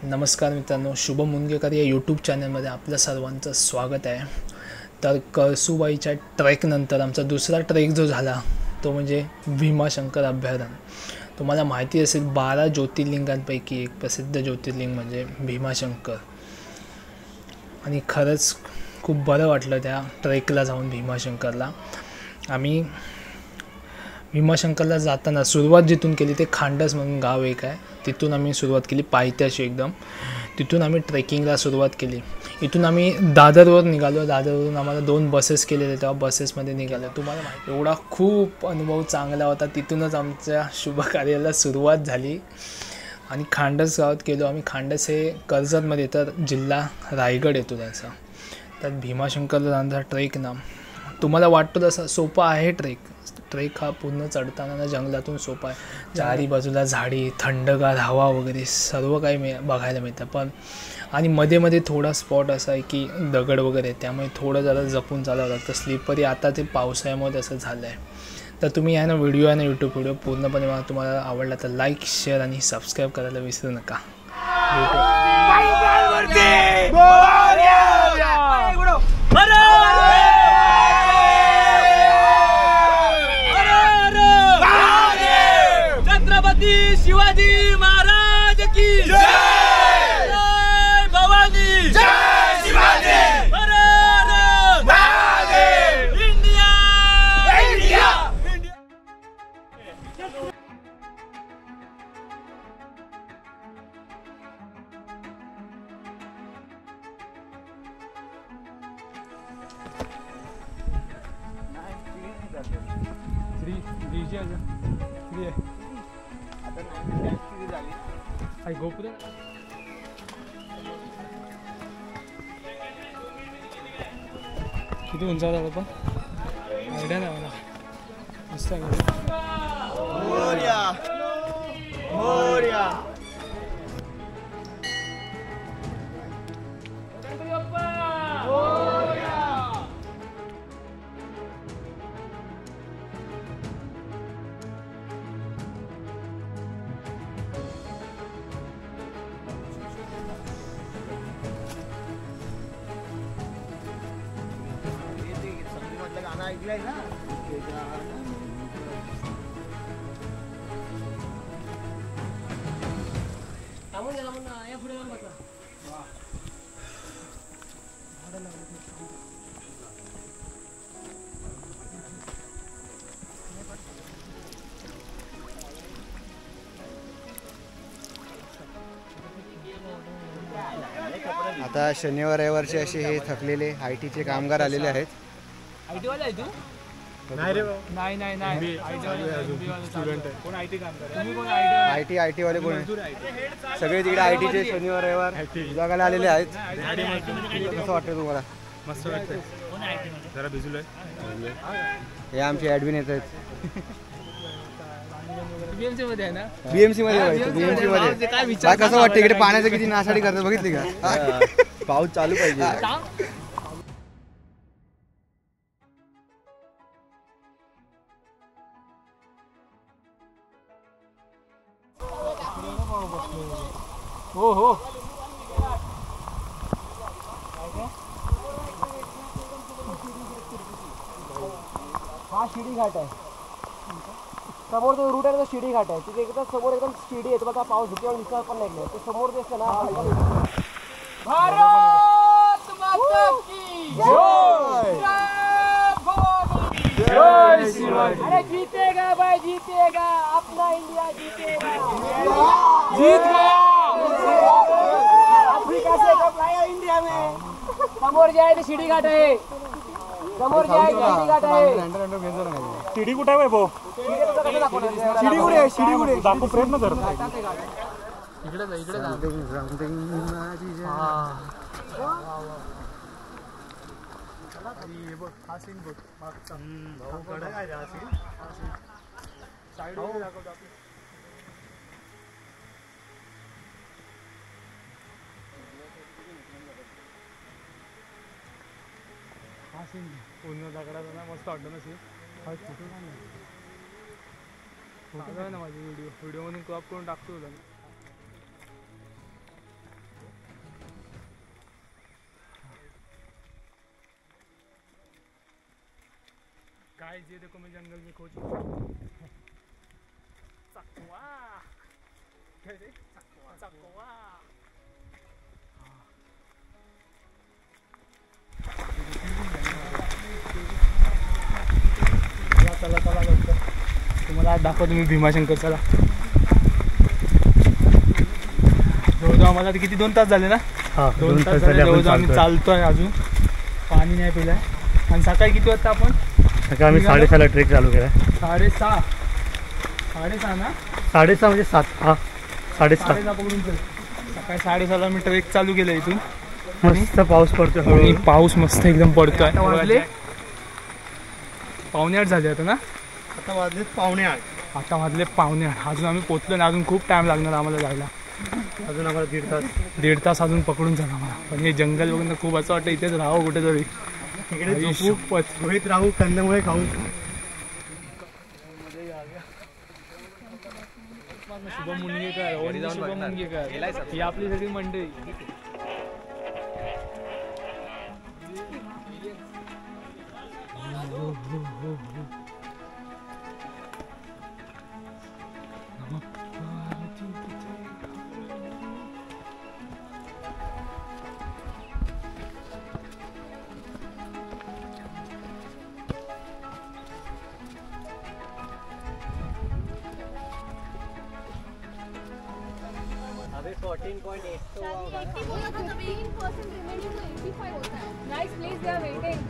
नमस्कार मित्रांनो, शुभम मुनगेकर या यूट्यूब चॅनलमध्ये आपलं सर्वांचं स्वागत आहे। तर कळसूबाईच्या ट्रेकनंतर आमचा दुसरा ट्रेक जो झाला तो म्हणजे भीमाशंकर अभयारण्य। तुम्हाला माहिती असेल 12 ज्योतिर्लिंगांपैकी एक प्रसिद्ध ज्योतिर्लिंग म्हणजे भीमाशंकर। आणि खरंच खूप बरं वाटलं त्या ट्रेकला जाऊन भीमाशंकरला। आम्ही भीमाशंकरला जाताना सुरुवात जिथून केली ते खांडस म्हणून गाव एक आहे, तिथून आम्ही सुरुवात केली पायथ्याशी एकदम। तिथून आम्ही ट्रेकिंगला सुरुवात केली। इथून आम्ही दादरवर निघालो। दादरवरून आम्हाला 2 बसेस केलेले, तेव्हा बसेसमध्ये निघालो। तुम्हाला माहिती एवढा खूप अनुभव चांगला होता। तिथूनच आमच्या शुभ कार्याला सुरुवात झाली आणि खांडस गावात गेलो आम्ही। खांडस हे कर्जतमध्ये तर जिल्हा रायगड येतो त्याचा। तर भीमाशंकरला जाणारा ट्रेक ना तुम्हाला वाटतं तसा सोपा आहे। ट्रेक हा पूर्ण चढताना ना जंगलातून सोपा आहे। चारी बाजूला झाडी, थंडगार हवा वगैरे सर्व काही बघायला मिळतं। पण आणि मध्ये मध्ये थोडा स्पॉट असा आहे की दगड वगैरे, त्यामुळे थोडं जरा जपून चालावं लागतं। स्लिपरी आता ते पावसाळ्यामध्ये असं झालं आहे। तर तुम्ही आहे ना व्हिडिओ आहे ना यूट्यूब व्हिडिओ पूर्णपणे बघा। तुम्हाला आवडला तर लाईक, शेअर आणि सबस्क्राईब करायला विसरू नका। शिवाजी महाराज की जय, जय भवानी, जय शिवाजी, हर महादेव, इंडिया इंडिया। गोपुर किती उंचावर आलं पण आयडिया नाही मला। मस्त आहे। मोरया मोरया। आता शनिवार रविवारचे असे हे थकलेले आयटीचे कामगार आलेले आहेत। आयटी वाला आहे तू? नाही रे नाही नाही नाही, स्टुडंट आहे। कोण आयटी काम करतो? तुम्ही कोण आयटी वाले कोण सगळे तिकडे आयटीचे शनिवार रविवार जगायला आलेले आहेत। कसं वाटतं तुम्हाला? मस्त वाटतंय। जरा भिजलोय। हे आमचे ॲडमिन येत आहेत। बीएमसी मध्ये आहे ना? बीएमसी मध्ये बीएमसी मध्ये काय कसं वाटतं इकडे पाण्याचं किती नासाडी करतात बघितली का? पाऊस चालू पाहिजे। हो हो हा शिडी घाट आहे। समोर जो रूट आहे तो शिडी घाट आहे। तिथे एकदम समोर एकदम शिडी आहे। तुम्हाला पाऊस धुक्यावर दिसणार पण नाही। ते समोर दिसतं ना। भारत माता की जय, जय भवानी, जय शिवाजी। अरे जीतेगा भाई जीतेगा, अपना इंडिया जीतेगा। जीत गया। अफ्रीका से कप लाया इंडिया में। समोर जाए तो शिडी घाट आहे। समोर जाए शिडी घाट आहे। शिडी कुठे आहे भाऊ? शिडी कुठे आहे? शिडी कुठे दाखवू प्रयत्न कर। इकडे जा, इकडे जा। हा सीन बघ मागचा भाऊ कडक आहे हा सीन। साइड वर दाखवतो आपण। हा सीन पूर्ण दगडाचा ना मस्त वाटतं ना सीन। हा फोटो काढ ना माझी व्हिडिओ मधून क्रॉप करून टाकतो तुला। गाइस ये देखो मैं जंगल में खो चुका हूँ। चकवा चकवा चला चला लवकर तुम्हाला आज दाखवतो मी भीमाशंकर. चला जवळजवळ आम्हाला किती 2 तास झाले ना. 2 तास झाले जवळजवळ आम्ही चालतोय. अजून पाणी नाही पिलंय. आणि सकाळी किती वाजता आपण सकाळी आम्ही 6:30ला ट्रेक चालू केला. 6:30 ना 6:30 म्हणजे 7. हा 7:30 पकडून चल. सकाळी 6:30ला मी ट्रेक चालू केलं इथून. मस्त पाऊस पडतो. आणि पाऊस मस्त एकदम पडतोय. वाजले 7:45 झाले आता ना. आता वाजले 7:45. आता वाजले 7:45. अजून आम्ही पोचलो ना. अजून खूप टाइम लागणार आम्हाला जायला. अजून आम्हाला 1.5 तास अजून पकडून झाला आम्हाला. पण हे जंगल बघून खूप असं वाटतं इथेच राहावं कुठेतरी. इकडे खूप रोहित राहू कंदमुळे खाऊ. शुभम मुनगेकर शुभम मुनगेकर ही आपली सगळी मंडळी. Nice place they are waiting.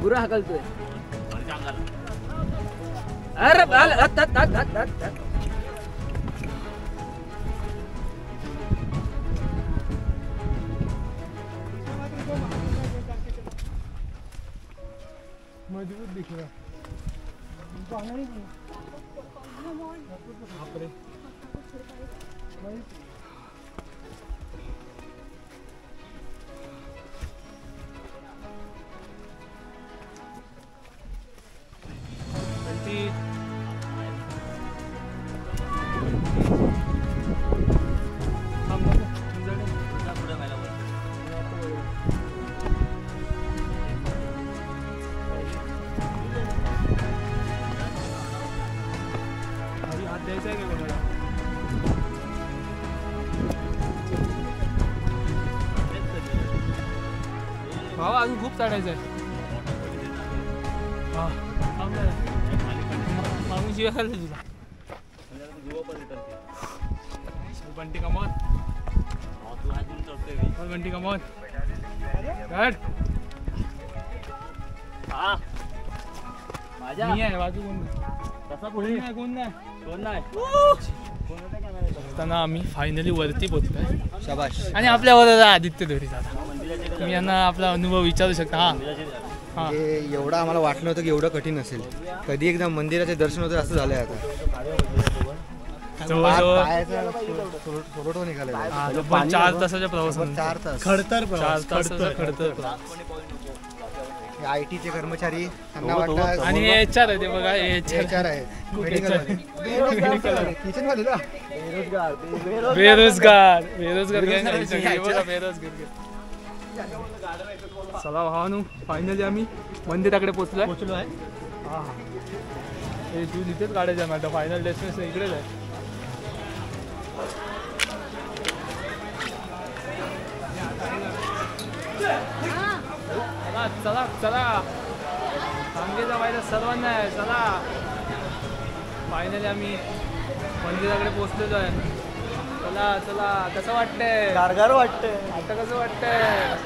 बुरा हकलतोय. अरे मजबूत दिख रहा. भावा अजून खूप चढायचं आहे. मागून शिवाय खाल्लं तुला बंटी कमवत बंटी कमवत मी आहे बाजू कोण नाही. असताना आम्ही फायनली वरती पोहोचलोय. शाबाश. आणि आपल्यावर आदित्य दोरी दादा तुम्ही यांना आपला अनुभव विचारू शकता. हा एवढं आम्हाला वाटलं नव्हतं की एवढं कठीण असेल. कधी एकदा मंदिराचे दर्शन होतं असं झालंय. आता सोलोटो निघाले. 4 तासाच्या प्रवासात 4 तास खडतर 4 तासाचा खडतर. IT चे कर्मचारी त्यांना वाटतं. आणि हे HR आहे ते बघा. हे HR आहे बेरोजगार चला भावानू फायनली आम्ही मंदिराकडे पोचलो आहे. हा हे तू तिथेच काढायचं आहे माझं. फायनल डेस्टिनेशन इकडेच आहे. चला चला सांगेचा पाहिजे सर्वांना आहे. चला फायनली आम्ही मंदिराकडे पोचलेलो आहे. चला चला कसं वाटतंय. गारगार वाटतंय. आता कसं वाटतंय.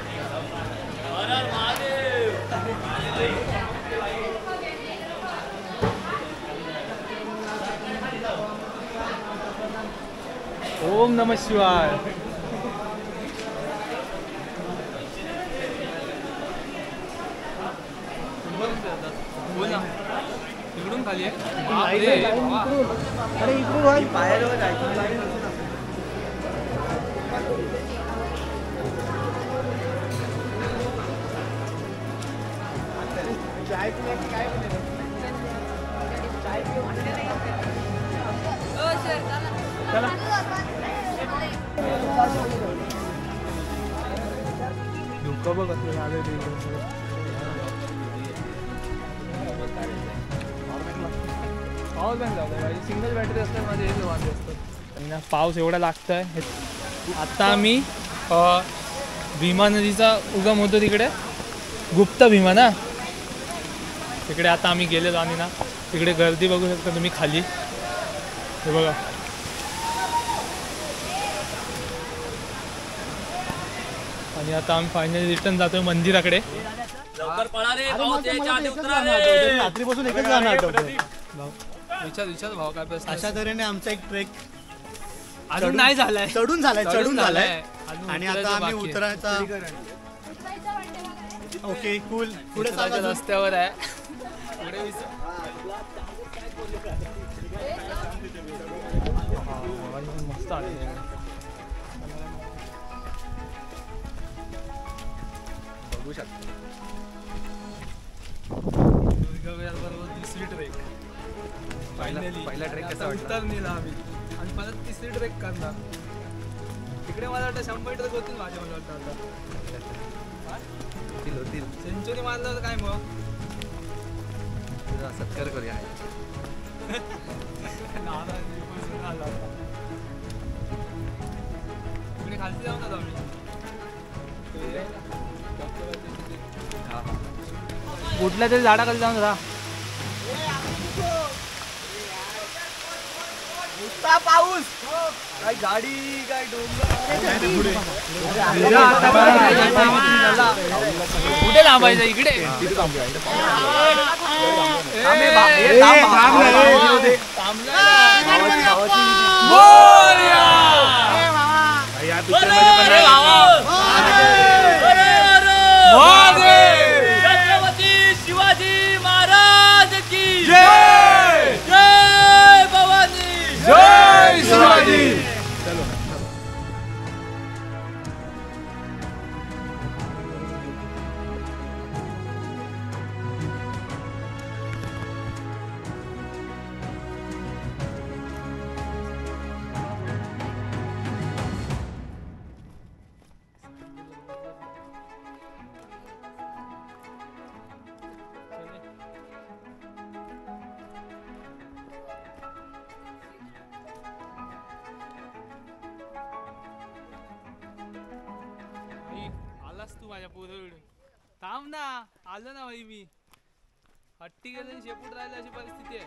ओम नमः शिवाय. इकडून खाली आहे. अरे इकडून बाहेर चाय बघ कसं झालं ते पाऊस पण झाला सिंगल बॅटरी असतात माझे हे वांदे असतात आणि ना पाऊस एवढा लागत आहे. आत्ता आम्ही भीमा नदीचा उगम होतो तिकडे गुप्त भीमा ना तिकडे आता आम्ही गेलेलो आणि ना तिकडे गर्दी बघू शकता तुम्ही खाली हे बघा. आणि आता आम्ही फायनली रिटर्न जातोय मंदिराकडे. रात्रीपासून एकच गाणं आठवतं. विचार भाऊ काय अशा तऱ्हेने आमचा एक ट्रेक अजून नाही झालाय चढून झालाय आणि आता आम्ही उतरायचा. ओके कूल पुढे रस्त्यावर आहे. मस्त आले बघू शकता. बरोबर दुसरी ट्रेक पहिला ट्रेक कसा वाटला? उतरनीला आम्ही आणि परत तिसरी ट्रेक करणार. तिकडे मला वाटतं 100 ट्रेक होतील माझ्या मला वाटतं आता होतील. सेंचुरी मारलं तर काय मग सत्कार करूया. तिकडे खालती जाऊ ना आम्ही कुठल्या तरी झाडाखाली जाऊन राहा. पाऊस काय गाडी काय डोंगर कुठे थांबायचं इकडे छत्रपती शिवाजी महाराज की जय. जय भवानी. जय शिवाजी. आलास तू माझ्या पोरं थांब ना. आलो ना भाई मी हट्टी गेले शेपूट राहिलं अशी परिस्थिती आहे.